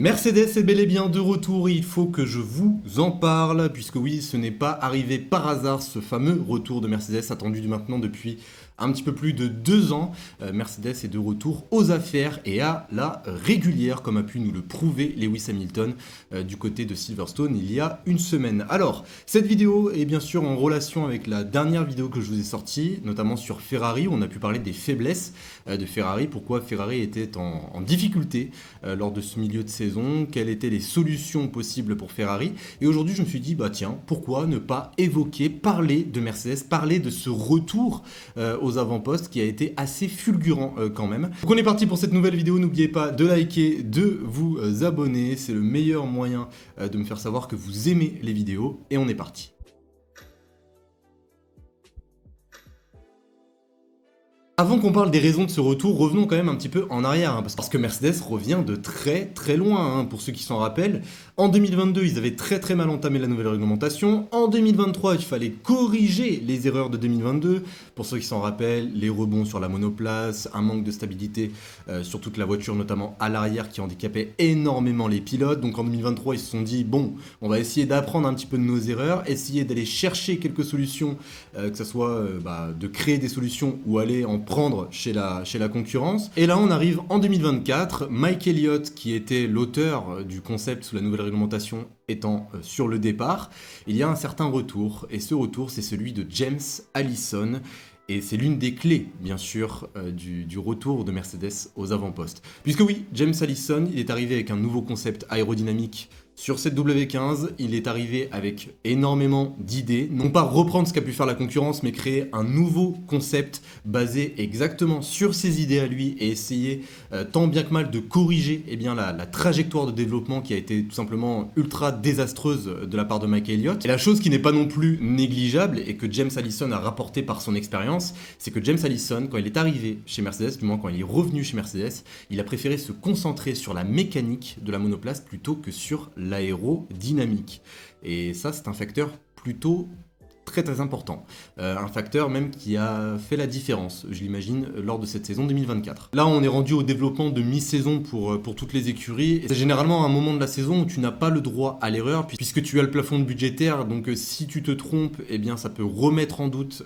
Mercedes est bel et bien de retour et il faut que je vous en parle, puisque oui, ce n'est pas arrivé par hasard ce fameux retour de Mercedes attendu maintenant depuis un petit peu plus de 2 ans. Mercedes est de retour aux affaires et à la régulière, comme a pu nous le prouver Lewis Hamilton du côté de Silverstone il y a une semaine. Alors, cette vidéo est bien sûr en relation avec la dernière vidéo que je vous ai sortie, notamment sur Ferrari, où on a pu parler des faiblesses de Ferrari, pourquoi Ferrari était en difficulté lors de ce milieu de saison, quelles étaient les solutions possibles pour Ferrari. Et aujourd'hui, je me suis dit, bah tiens, pourquoi ne pas évoquer, parler de Mercedes, parler de ce retour aux avant-postes qui a été assez fulgurant quand même. Donc on est parti pour cette nouvelle vidéo, n'oubliez pas de liker, de vous abonner, c'est le meilleur moyen de me faire savoir que vous aimez les vidéos, et on est parti. Avant qu'on parle des raisons de ce retour, revenons quand même un petit peu en arrière, parce que Mercedes revient de très très loin, pour ceux qui s'en rappellent. En 2022, ils avaient très mal entamé la nouvelle réglementation. En 2023, il fallait corriger les erreurs de 2022. Pour ceux qui s'en rappellent, les rebonds sur la monoplace, un manque de stabilité sur toute la voiture, notamment à l'arrière, qui handicapait énormément les pilotes. Donc en 2023, ils se sont dit, bon, on va essayer d'apprendre un petit peu de nos erreurs, essayer d'aller chercher quelques solutions, que ce soit de créer des solutions ou aller en prendre chez la concurrence. Et là, on arrive en 2024, Mike Elliott, qui était l'auteur du concept sous la nouvelle réglementation, étant sur le départ, il y a un certain retour, et ce retour, c'est celui de James Allison. Et c'est l'une des clés, bien sûr, du retour de Mercedes aux avant-postes. Puisque oui, James Allison, il est arrivé avec un nouveau concept aérodynamique sur cette W15, il est arrivé avec énormément d'idées, non pas reprendre ce qu'a pu faire la concurrence, mais créer un nouveau concept basé exactement sur ses idées à lui et essayer tant bien que mal de corriger la trajectoire de développement qui a été tout simplement ultra désastreuse de la part de Mike Elliott. Et la chose qui n'est pas non plus négligeable et que James Allison a rapporté par son expérience, c'est que James Allison, quand il est arrivé chez Mercedes, du moins quand il est revenu chez Mercedes, il a préféré se concentrer sur la mécanique de la monoplace plutôt que sur l'aérodynamique. Et ça, c'est un facteur plutôt très important. Un facteur même qui a fait la différence, je l'imagine, lors de cette saison 2024. Là, on est rendu au développement de mi-saison pour toutes les écuries. C'est généralement un moment de la saison où tu n'as pas le droit à l'erreur, puisque tu as le plafond budgétaire, donc si tu te trompes, eh bien ça peut remettre en doute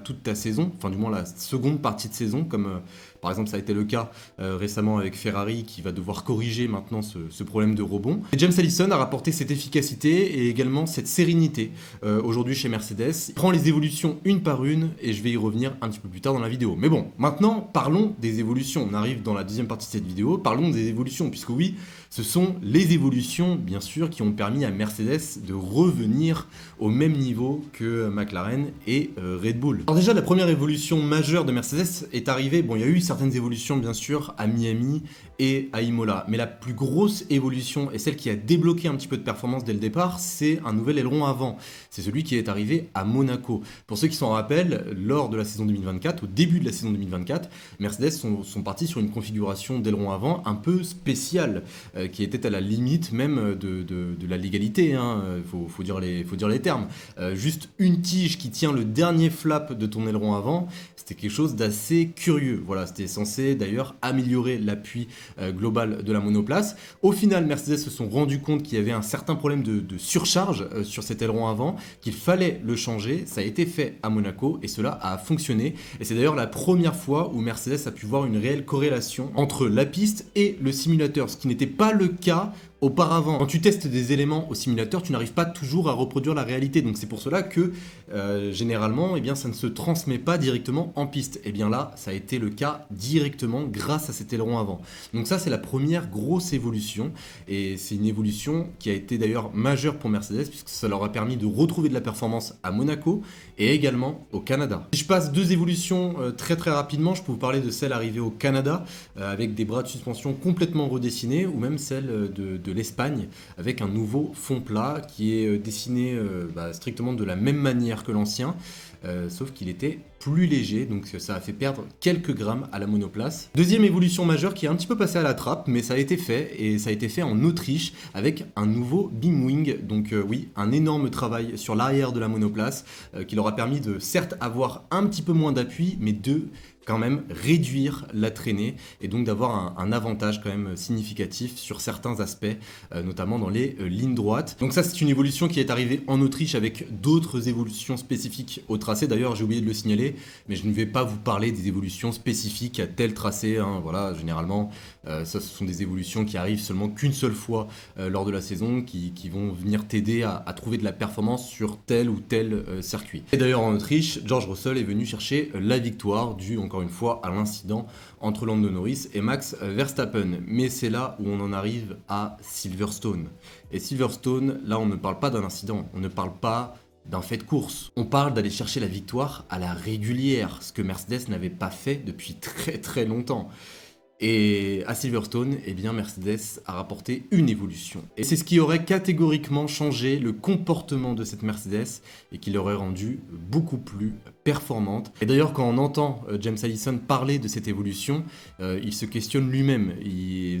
toute ta saison, enfin du moins la seconde partie de saison, comme par exemple ça a été le cas récemment avec Ferrari, qui va devoir corriger maintenant ce problème de rebond. Et James Allison a rapporté cette efficacité et également cette sérénité aujourd'hui chez Mercedes. Il prend les évolutions une par une et je vais y revenir un petit peu plus tard dans la vidéo. Mais bon, maintenant parlons des évolutions. On arrive dans la deuxième partie de cette vidéo, parlons des évolutions, puisque oui, ce sont les évolutions bien sûr qui ont permis à Mercedes de revenir au même niveau que McLaren et Red Bull. Alors déjà, la première évolution majeure de Mercedes est arrivée, bon il y a eu certaines évolutions bien sûr à Miami et à Imola, mais la plus grosse évolution et celle qui a débloqué un petit peu de performance dès le départ, c'est un nouvel aileron avant. C'est celui qui est arrivé à Monaco. Pour ceux qui s'en rappellent, lors de la saison 2024, au début de la saison 2024, Mercedes sont partis sur une configuration d'aileron avant un peu spéciale, qui était à la limite même de la légalité, faut dire les termes. Juste une tige qui tient le dernier flap de ton aileron avant, c'était quelque chose d'assez curieux. Voilà, c'était censé d'ailleurs améliorer l'appui global de la monoplace. Au final, Mercedes se sont rendus compte qu'il y avait un certain problème de surcharge sur cet aileron avant, qu'il fallait le changer. Ça a été fait à Monaco et cela a fonctionné. Et c'est d'ailleurs la première fois où Mercedes a pu voir une réelle corrélation entre la piste et le simulateur, ce qui n'était pas le cas auparavant. Quand tu testes des éléments au simulateur, tu n'arrives pas toujours à reproduire la réalité. Donc c'est pour cela que généralement, ça ne se transmet pas directement en piste. Et bien là, ça a été le cas directement grâce à cet aileron avant. Donc ça, c'est la première grosse évolution. Et c'est une évolution qui a été d'ailleurs majeure pour Mercedes, puisque ça leur a permis de retrouver de la performance à Monaco et également au Canada. Si je passe deux évolutions très rapidement, je peux vous parler de celle arrivée au Canada, avec des bras de suspension complètement redessinés, ou même celle de l'Espagne, avec un nouveau fond plat qui est dessiné strictement de la même manière que l'ancien, sauf qu'il était plus léger, donc ça a fait perdre quelques grammes à la monoplace. Deuxième évolution majeure qui est un petit peu passée à la trappe, mais ça a été fait, et ça a été fait en Autriche avec un nouveau Beamwing, donc oui, un énorme travail sur l'arrière de la monoplace, qui leur a permis de certes avoir un petit peu moins d'appui, mais de quand même réduire la traînée et donc d'avoir un avantage quand même significatif sur certains aspects, notamment dans les lignes droites. Donc ça c'est une évolution qui est arrivée en Autriche avec d'autres évolutions spécifiques au tracé. D'ailleurs j'ai oublié de le signaler, mais je ne vais pas vous parler des évolutions spécifiques à tel tracé, hein. Voilà, généralement ça ce sont des évolutions qui arrivent seulement qu'une seule fois lors de la saison, qui vont venir t'aider à trouver de la performance sur tel ou tel circuit. Et d'ailleurs en Autriche, George Russell est venu chercher la victoire due encore une fois à l'incident entre Lando Norris et Max Verstappen. Mais c'est là où on en arrive à Silverstone. Et Silverstone, là on ne parle pas d'un incident, on ne parle pas d'un fait de course. On parle d'aller chercher la victoire à la régulière, ce que Mercedes n'avait pas fait depuis très très longtemps. Et à Silverstone, eh bien Mercedes a rapporté une évolution. Et c'est ce qui aurait catégoriquement changé le comportement de cette Mercedes et qui l'aurait rendue beaucoup plus performante. Et d'ailleurs, quand on entend James Allison parler de cette évolution, il se questionne lui-même.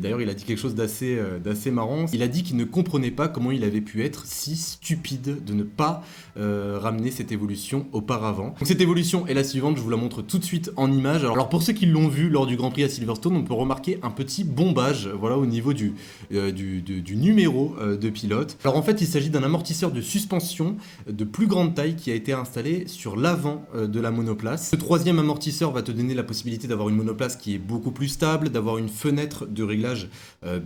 D'ailleurs, il a dit quelque chose d'assez marrant. Il a dit qu'il ne comprenait pas comment il avait pu être si stupide de ne pas ramener cette évolution auparavant. Donc cette évolution est la suivante, je vous la montre tout de suite en image. Alors pour ceux qui l'ont vu lors du Grand Prix à Silverstone, on peut remarquer un petit bombage, voilà, au niveau du numéro de pilote. Alors en fait, il s'agit d'un amortisseur de suspension de plus grande taille qui a été installé sur l'avant de la monoplace. Ce troisième amortisseur va te donner la possibilité d'avoir une monoplace qui est beaucoup plus stable, d'avoir une fenêtre de réglage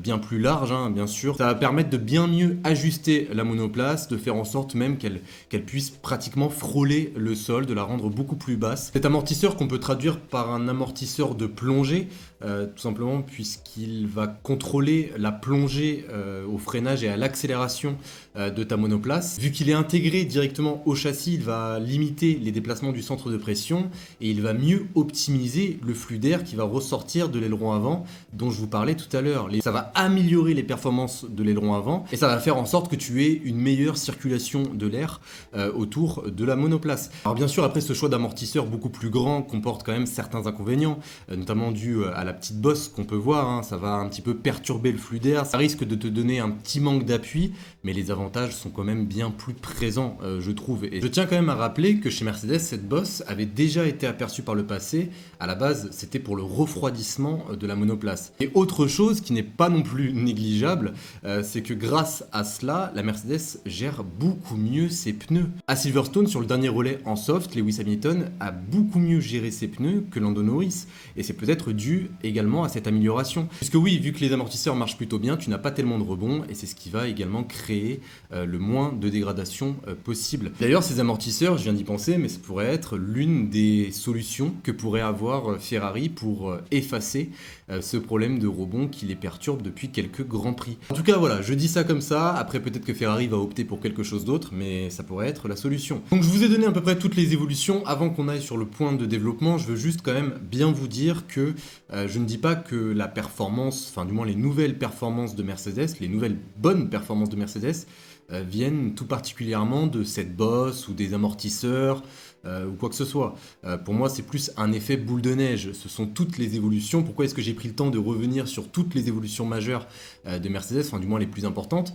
bien plus large, hein, bien sûr. Ça va permettre de bien mieux ajuster la monoplace, de faire en sorte même qu'elle puisse pratiquement frôler le sol, de la rendre beaucoup plus basse. Cet amortisseur qu'on peut traduire par un amortisseur de plongée, tout simplement puisqu'il va contrôler la plongée au freinage et à l'accélération de ta monoplace. Vu qu'il est intégré directement au châssis, il va limiter les déplacements du centre de pression et il va mieux optimiser le flux d'air qui va ressortir de l'aileron avant dont je vous parlais tout à l'heure. Ça va améliorer les performances de l'aileron avant et ça va faire en sorte que tu aies une meilleure circulation de l'air autour de la monoplace. Alors bien sûr, après ce choix d'amortisseur beaucoup plus grand comporte quand même certains inconvénients, notamment dû à la petite bosse qu'on peut voir, hein. Ça va un petit peu perturber le flux d'air, ça risque de te donner un petit manque d'appui, mais les avantages sont quand même bien plus présents, je trouve. Et je tiens quand même à rappeler que chez Mercedes, cette bosse avait déjà été aperçue par le passé. À la base, c'était pour le refroidissement de la monoplace. Et autre chose qui n'est pas non plus négligeable, c'est que grâce à cela, la Mercedes gère beaucoup mieux ses pneus. À Silverstone, sur le dernier relais en soft, Lewis Hamilton a beaucoup mieux géré ses pneus que Lando Norris. Et c'est peut-être dû également à cette amélioration. Puisque oui, vu que les amortisseurs marchent plutôt bien, tu n'as pas tellement de rebond et c'est ce qui va également créer le moins de dégradation possible. D'ailleurs, ces amortisseurs, je viens d'y penser, mais ça pourrait être l'une des solutions que pourrait avoir Ferrari pour effacer ce problème de rebond qui les perturbe depuis quelques grands prix. En tout cas, voilà, je dis ça comme ça. Après, peut-être que Ferrari va opter pour quelque chose d'autre, mais ça pourrait être la solution. Donc, je vous ai donné à peu près toutes les évolutions. Avant qu'on aille sur le point de développement, je veux juste quand même bien vous dire que je ne dis pas que la performance, enfin du moins les nouvelles performances de Mercedes, les nouvelles bonnes performances de Mercedes viennent tout particulièrement de cette bosse ou des amortisseurs ou quoi que ce soit. Pour moi, c'est plus un effet boule de neige. Ce sont toutes les évolutions. Pourquoi est-ce que j'ai pris le temps de revenir sur toutes les évolutions majeures de Mercedes, enfin du moins les plus importantes?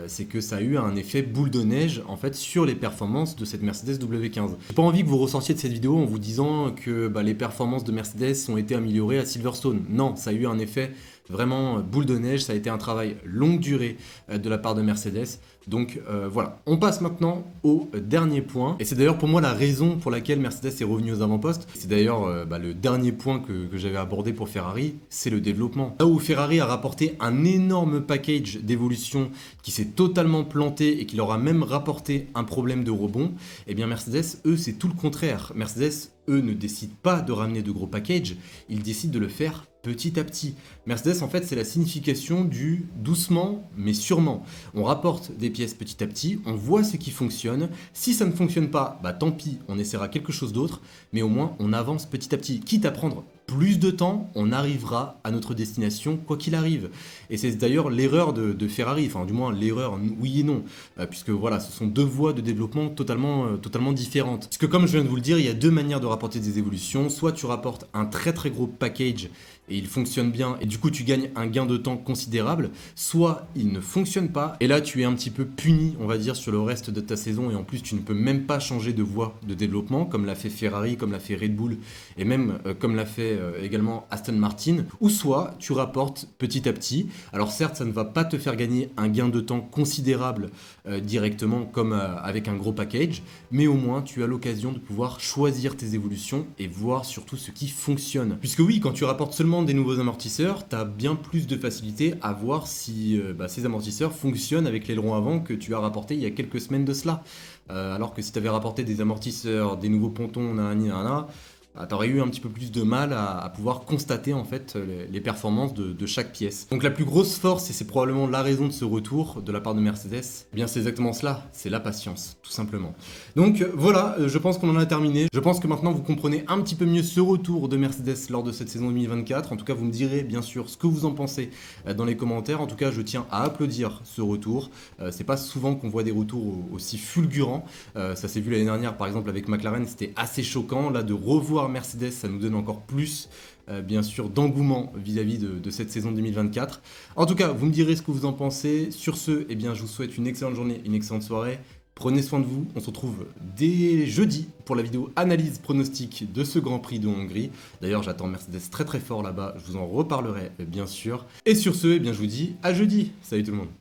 C'est que ça a eu un effet boule de neige en fait sur les performances de cette Mercedes W15. J'ai pas envie que vous ressortiez de cette vidéo en vous disant que les performances de Mercedes ont été améliorées à Silverstone. Non, ça a eu un effet vraiment boule de neige, ça a été un travail longue durée de la part de Mercedes. Donc voilà, on passe maintenant au dernier point. Et c'est d'ailleurs pour moi la raison pour laquelle Mercedes est revenue aux avant-postes. C'est d'ailleurs le dernier point que j'avais abordé pour Ferrari, c'est le développement. Là où Ferrari a rapporté un énorme package d'évolution qui s'est totalement planté et qui leur a même rapporté un problème de rebond, eh bien Mercedes, eux, c'est tout le contraire. Mercedes, eux, ne décident pas de ramener de gros packages, ils décident de le faire petit à petit. Mercedes, en fait, c'est la signification du doucement, mais sûrement. On rapporte des pièces petit à petit, on voit ce qui fonctionne. Si ça ne fonctionne pas, tant pis, on essaiera quelque chose d'autre, mais au moins, on avance petit à petit, quitte à prendre plus de temps, on arrivera à notre destination quoi qu'il arrive. Et c'est d'ailleurs l'erreur de Ferrari, enfin du moins l'erreur oui et non, puisque voilà, ce sont deux voies de développement totalement différentes. Puisque comme je viens de vous le dire, il y a deux manières de rapporter des évolutions, soit tu rapportes un très gros package et il fonctionne bien et du coup tu gagnes un gain de temps considérable, soit il ne fonctionne pas et là tu es un petit peu puni on va dire sur le reste de ta saison et en plus tu ne peux même pas changer de voie de développement comme l'a fait Ferrari, comme l'a fait Red Bull et même comme l'a fait également Aston Martin, ou soit tu rapportes petit à petit. Alors certes ça ne va pas te faire gagner un gain de temps considérable directement comme avec un gros package, mais au moins tu as l'occasion de pouvoir choisir tes évolutions et voir surtout ce qui fonctionne. Puisque oui, quand tu rapportes seulement des nouveaux amortisseurs, tu as bien plus de facilité à voir si ces amortisseurs fonctionnent avec l'aileron avant que tu as rapporté il y a quelques semaines de cela. Alors que si tu avais rapporté des amortisseurs, des nouveaux pontons, t'aurais eu un petit peu plus de mal à pouvoir constater en fait les performances de chaque pièce. Donc la plus grosse force, et c'est probablement la raison de ce retour de la part de Mercedes, eh bien c'est exactement cela, c'est la patience, tout simplement. Donc voilà, je pense qu'on en a terminé. Je pense que maintenant vous comprenez un petit peu mieux ce retour de Mercedes lors de cette saison 2024. En tout cas, vous me direz bien sûr ce que vous en pensez dans les commentaires. En tout cas, je tiens à applaudir ce retour. C'est pas souvent qu'on voit des retours aussi fulgurants. Ça s'est vu l'année dernière par exemple avec McLaren, c'était assez choquant. Là, de revoir Mercedes, ça nous donne encore plus bien sûr d'engouement vis-à-vis de cette saison 2024. En tout cas, vous me direz ce que vous en pensez. Sur ce, eh bien, je vous souhaite une excellente journée, une excellente soirée. Prenez soin de vous, on se retrouve dès jeudi pour la vidéo analyse pronostic de ce Grand Prix de Hongrie. D'ailleurs, j'attends Mercedes très fort là-bas, je vous en reparlerai bien sûr. Et sur ce, eh bien, je vous dis à jeudi. Salut tout le monde.